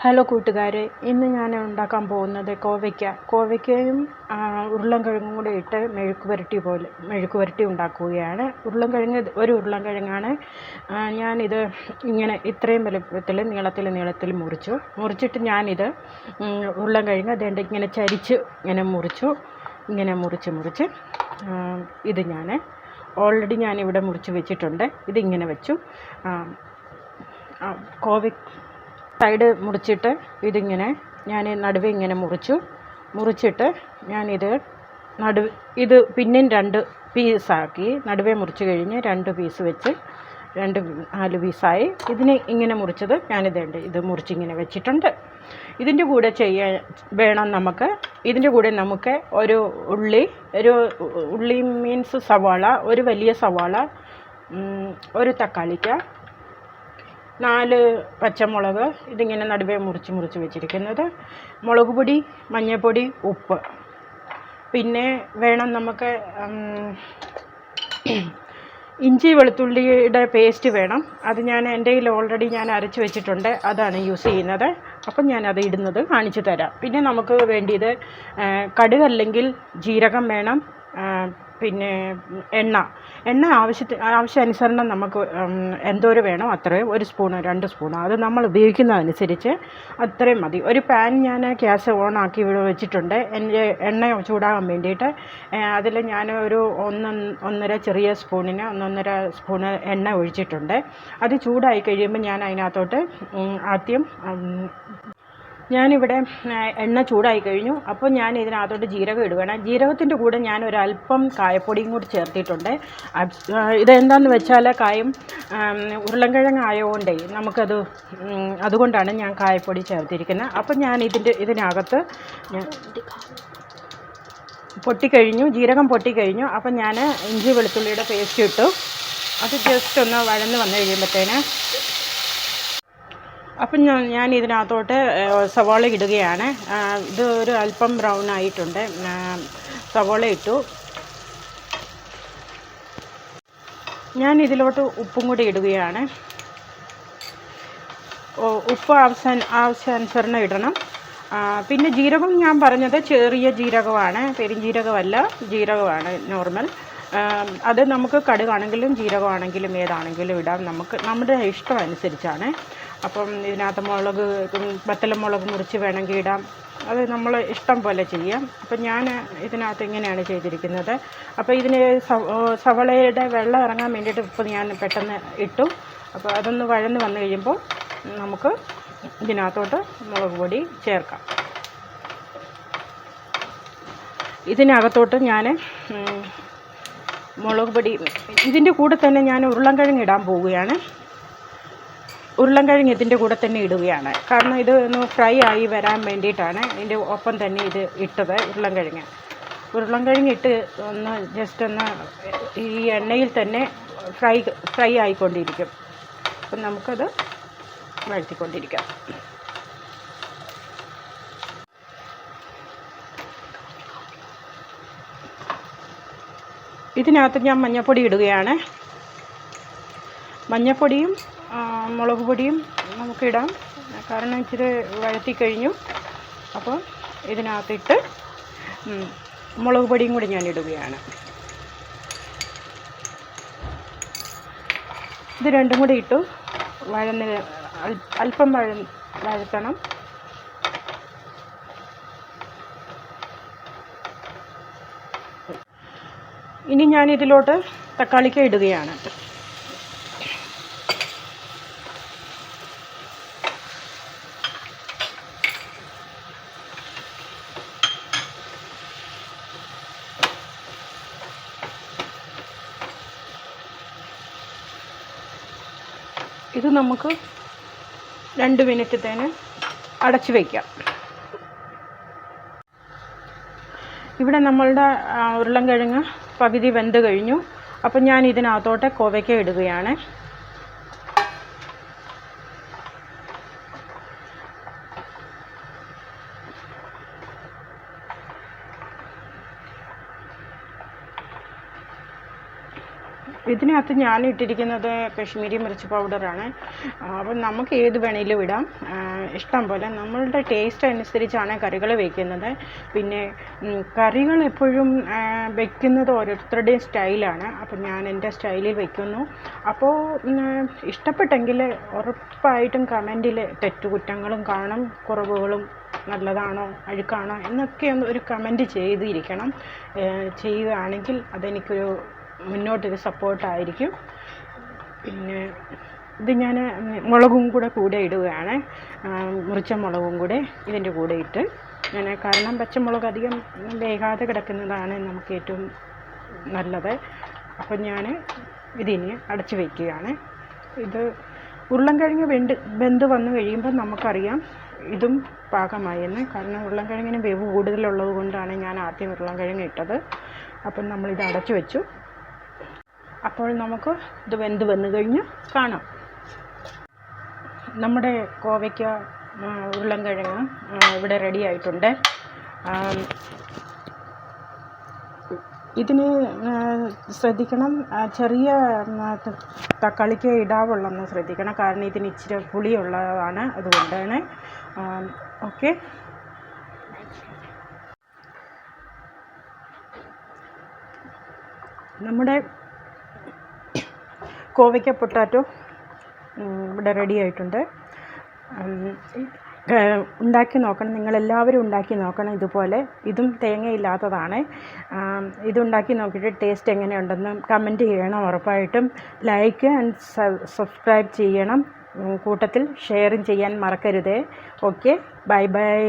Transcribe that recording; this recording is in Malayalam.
ഹലോ കൂട്ടുകാരെ, ഇന്ന് ഞാൻ ഉണ്ടാക്കാൻ പോകുന്നത് കോവയ്ക്കയും ഉരുളൻകിഴങ്ങും കൂടി ഇട്ട് മെഴുക്ക് പുരട്ടി ഉണ്ടാക്കുകയാണ്. ഉരുളൻകിഴങ്ങാണ്. ഞാനിത് ഇങ്ങനെ ഇത്രയും വലുപ്പത്തിൽ നീളത്തിൽ മുറിച്ചിട്ട് ഞാനിത് ഉരുളൻകിഴങ്ങ് അതേണ്ട ഇങ്ങനെ ചരിച്ച് മുറിച്ച് ഇത് ഞാൻ ഓൾറെഡി ഞാനിവിടെ മുറിച്ച് വെച്ചിട്ടുണ്ട്. ഇതിങ്ങനെ വെച്ചു. സൈഡ് മുറിച്ചിട്ട് ഇതിങ്ങനെ ഞാൻ നടുവേ ഇങ്ങനെ മുറിച്ചിട്ട് ഞാനിത് ഇത് പിന്നെയും 2 പീസാക്കി നടുവേ മുറിച്ച് കഴിഞ്ഞ് 2 പീസ് വെച്ച് 4 പീസായി. ഇതിനെ ഇങ്ങനെ മുറിച്ചത് ഇത് മുറിച്ചിങ്ങനെ വെച്ചിട്ടുണ്ട്. ഇതിൻ്റെ കൂടെ നമുക്ക് ഒരു ഉള്ളി മീൻസ് സവാള, ഒരു വലിയ സവാള, ഒരു തക്കാളിക്ക, 4 പച്ചമുളക് ഇതിങ്ങനെ നടുവേ മുറിച്ച് വെച്ചിരിക്കുന്നത്, മുളക് പൊടി, മഞ്ഞൾപ്പൊടി, ഉപ്പ്. പിന്നെ വേണം നമുക്ക് ഇഞ്ചി വെളുത്തുള്ളിയുടെ പേസ്റ്റ് വേണം. അത് എൻ്റെ കയ്യിൽ ഓൾറെഡി ഞാൻ അരച്ച് വെച്ചിട്ടുണ്ട്. അതാണ് യൂസ് ചെയ്യുന്നത്. അപ്പം ഞാനത് ഇടുന്നത് കാണിച്ചു തരാം. പിന്നെ നമുക്ക് വേണ്ടിയത് കടുക് അല്ലെങ്കിൽ ജീരകം വേണം. പിന്നെ എണ്ണ ആവശ്യാനുസരണം നമുക്ക് എന്തോരം വേണോ അത്രയും, 1 സ്പൂണ് 2 സ്പൂണ്, അത് നമ്മൾ ഉപയോഗിക്കുന്നതനുസരിച്ച് അത്രയും മതി. ഒരു പാൻ ഞാൻ ഗ്യാസ് ഓണാക്കി ഇവിടെ വെച്ചിട്ടുണ്ട് എൻ്റെ എണ്ണ ചൂടാകാൻ വേണ്ടിയിട്ട്. അതിൽ ഞാൻ ഒരു 1.5 ചെറിയ സ്പൂണിന് 1.5 സ്പൂണ് എണ്ണ ഒഴിച്ചിട്ടുണ്ട്. അത് ചൂടായി കഴിയുമ്പോൾ ഞാൻ അതിനകത്തോട്ട് ആദ്യം ഞാനിവിടെ എണ്ണ ചൂടായി കഴിഞ്ഞു. അപ്പോൾ ഞാൻ ഇതിനകത്തോട്ട് ജീരകം ഇടുകയാണ്. ജീരകത്തിൻ്റെ കൂടെ ഞാൻ ഒരല്പം കായപ്പൊടിയും കൂടി ചേർത്തിട്ടുണ്ട്. ഇതെന്താണെന്ന് വെച്ചാൽ ഉരുളൻകിഴങ്ങ് ആയതുകൊണ്ടേ അതുകൊണ്ടാണ് ഞാൻ കായപ്പൊടി ചേർത്തിരിക്കുന്നത്. അപ്പം ഞാൻ ഇതിനകത്ത് ജീരകം പൊട്ടിക്കഴിഞ്ഞു. അപ്പം ഞാൻ ഇഞ്ചി വെളുത്തുള്ളിയുടെ പേസ്റ്റ് ഇട്ടു. അത് ജസ്റ്റ് ഒന്ന് വഴന്ന് വന്നു കഴിയുമ്പോഴത്തേന് അപ്പം ഞാൻ ഇതിനകത്തോട്ട് സവാള ഇടുകയാണ്. ഇത് ഒരു അല്പം ബ്രൗൺ ആയിട്ടുണ്ട്. സവാള ഇട്ടു. ഞാൻ ഇതിലോട്ട് ഉപ്പും കൂടി ഇടുകയാണ്. ഉപ്പ് ആവശ്യാനുസരണം ഇടണം. പിന്നെ ജീരകം ഞാൻ പറഞ്ഞത് ചെറിയ ജീരകമാണ്, പെരുംജീരകമല്ല, ജീരകമാണ് നോർമൽ. അത് നമുക്ക് കടുകാണെങ്കിലും ജീരകമാണെങ്കിലും ഏതാണെങ്കിലും ഇടാം. നമ്മുടെ ഇഷ്ടം അനുസരിച്ചാണ്. അപ്പം ഇതിനകത്ത് വറ്റൽമുളക് മുറിച്ച് വേണമെങ്കിൽ ഇടാം. അത് നമ്മൾ ഇഷ്ടം പോലെ ചെയ്യാം. അപ്പം ഞാൻ ഇതിനകത്ത് ഇങ്ങനെയാണ് ചെയ്തിരിക്കുന്നത്. അപ്പോൾ ഇതിന് സവാളയുടെ വെള്ളം ഇറങ്ങാൻ വേണ്ടിയിട്ട് ഇപ്പോൾ ഞാൻ പെട്ടെന്ന് ഇട്ടു. അപ്പോൾ അതൊന്ന് വഴന്ന് വന്നു കഴിയുമ്പോൾ നമുക്ക് ഇതിനകത്തോട്ട് മുളക് പൊടി ചേർക്കാം. ഇതിനകത്തോട്ട് ഞാൻ മുളക് പൊടി ഇതിൻ്റെ കൂടെ തന്നെ ഞാൻ ഉരുളൻകിഴങ്ങ് ഇടാൻ പോവുകയാണ്. ഉരുളൻകിഴങ്ങ് ഇതിൻ്റെ കൂടെ തന്നെ ഇടുകയാണ്. കാരണം ഇത് ഒന്ന് ഫ്രൈ ആയി വരാൻ വേണ്ടിയിട്ടാണ് ഇതിൻ്റെ ഒപ്പം തന്നെ ഇത് ഇട്ടത്. ഉരുളൻകിഴങ്ങ് ഇട്ട് ജസ്റ്റ് ഒന്ന് ഈ എണ്ണയിൽ തന്നെ ഫ്രൈ ആയിക്കൊണ്ടിരിക്കും. അപ്പം നമുക്കത് വഴറ്റിക്കൊണ്ടിരിക്കാം. ഇതിനകത്ത് ഞാൻ മഞ്ഞൾപ്പൊടി ഇടുകയാണ്. മഞ്ഞൾപ്പൊടിയും മുളക് പൊടിയും നമുക്കിടാം. കാരണം ഇച്ചിരി വഴറ്റി കഴിഞ്ഞു. അപ്പോൾ ഇതിനകത്തിട്ട് മുളക് പൊടിയും കൂടി ഞാൻ ഇടുകയാണ്. ഇത് രണ്ടും കൂടി ഇട്ടു അല്പം വഴറ്റണം. ഇനി ഞാൻ ഇതിലോട്ട് തക്കാളിക്ക ഇടുകയാണ്. ഇത് നമുക്ക് 2 മിനിറ്റത്തേന് അടച്ചു വയ്ക്കാം. ഇവിടെ നമ്മളുടെ ഉരുളൻകിഴങ്ങ് പകുതി വെന്ത് കഴിഞ്ഞു. അപ്പം ഞാൻ ഇതിനകത്തോട്ട് കോവയ്ക്ക ഇടുകയാണ്. ഇതിനകത്ത് ഞാൻ ഇട്ടിരിക്കുന്നത് കശ്മീരി മിർച്ച് പൗഡറാണ്. അപ്പം നമുക്ക് ഏത് വേണേലും ഇടാം, ഇഷ്ടം പോലെ. നമ്മളുടെ ടേസ്റ്റ് അനുസരിച്ചാണ് കറികൾ വയ്ക്കുന്നത്. പിന്നെ കറികൾ എപ്പോഴും വയ്ക്കുന്നത് ഓരോരുത്തരുടെയും സ്റ്റൈലാണ്. അപ്പം ഞാൻ എൻ്റെ സ്റ്റൈലിൽ വയ്ക്കുന്നു. അപ്പോൾ ഇഷ്ടപ്പെട്ടെങ്കിൽ ഉറപ്പായിട്ടും കമൻറ്റിൽ തെറ്റുകുറ്റങ്ങളും കാണും, കുറവുകളും, നല്ലതാണോ അഴുക്കാണോ എന്നൊക്കെ ഒരു കമൻറ്റ് ചെയ്തിരിക്കണം. ചെയ്യുകയാണെങ്കിൽ അതെനിക്കൊരു മുന്നോട്ടൊരു സപ്പോർട്ടായിരിക്കും. പിന്നെ ഇത് ഞാൻ മുളകും കൂടെ ഇടുകയാണ്, മുറിച്ച മുളകും കൂടെ ഇതിൻ്റെ കൂടെ ഇട്ട് ഞാൻ, കാരണം പച്ചമുളക് അധികം വേകാതെ കിടക്കുന്നതാണ് നമുക്ക് ഏറ്റവും നല്ലത്. അപ്പം ഞാൻ ഇതിന് അടച്ച് വയ്ക്കുകയാണ്. ഇത് ഉരുളൻകിഴങ്ങ് വെന്ത് വന്നു കഴിയുമ്പോൾ നമുക്കറിയാം ഇതും പാകമായെന്ന്. കാരണം ഉരുളൻകിഴങ്ങിന് വേവ് കൂടുതലുള്ളത് കൊണ്ടാണ് ഞാൻ ആദ്യം ഉരുളൻകിഴങ്ങ് ഇട്ടത്. അപ്പം നമ്മളിത് അടച്ചു വെച്ചു. അപ്പോൾ നമുക്ക് ഇത് വെന്ത് വന്നു കഴിഞ്ഞ് കാണാം. നമ്മുടെ കോവയ്ക്ക ഉരുളൻകിഴങ്ങ് ഇവിടെ റെഡി ആയിട്ടുണ്ട്. ഇതിന് ശ്രദ്ധിക്കണം, ചെറിയ തക്കാളിക്ക് ഇടാവുള്ളെന്ന് ശ്രദ്ധിക്കണം, കാരണം ഇതിന് ഇച്ചിരി പുളിയുള്ളതാണ്, അതുകൊണ്ടാണ്. ഓക്കെ, നമ്മുടെ കോവയ്ക്ക പൊട്ടാറ്റോ ഇവിടെ റെഡി ആയിട്ടുണ്ട്. ഉണ്ടാക്കി നോക്കണം, നിങ്ങളെല്ലാവരും ഉണ്ടാക്കി നോക്കണം ഇതുപോലെ. ഇതും തേങ്ങയില്ലാത്തതാണ്. ഇതുണ്ടാക്കി നോക്കിയിട്ട് ടേസ്റ്റ് എങ്ങനെയുണ്ടെന്ന് കമൻറ്റ് ചെയ്യണം. ഉറപ്പായിട്ടും ലൈക്ക് ആൻഡ് സബ്സ്ക്രൈബ് ചെയ്യണം. കൂട്ടത്തിൽ ഷെയറും ചെയ്യാൻ മറക്കരുതേ. Okay, bye bye.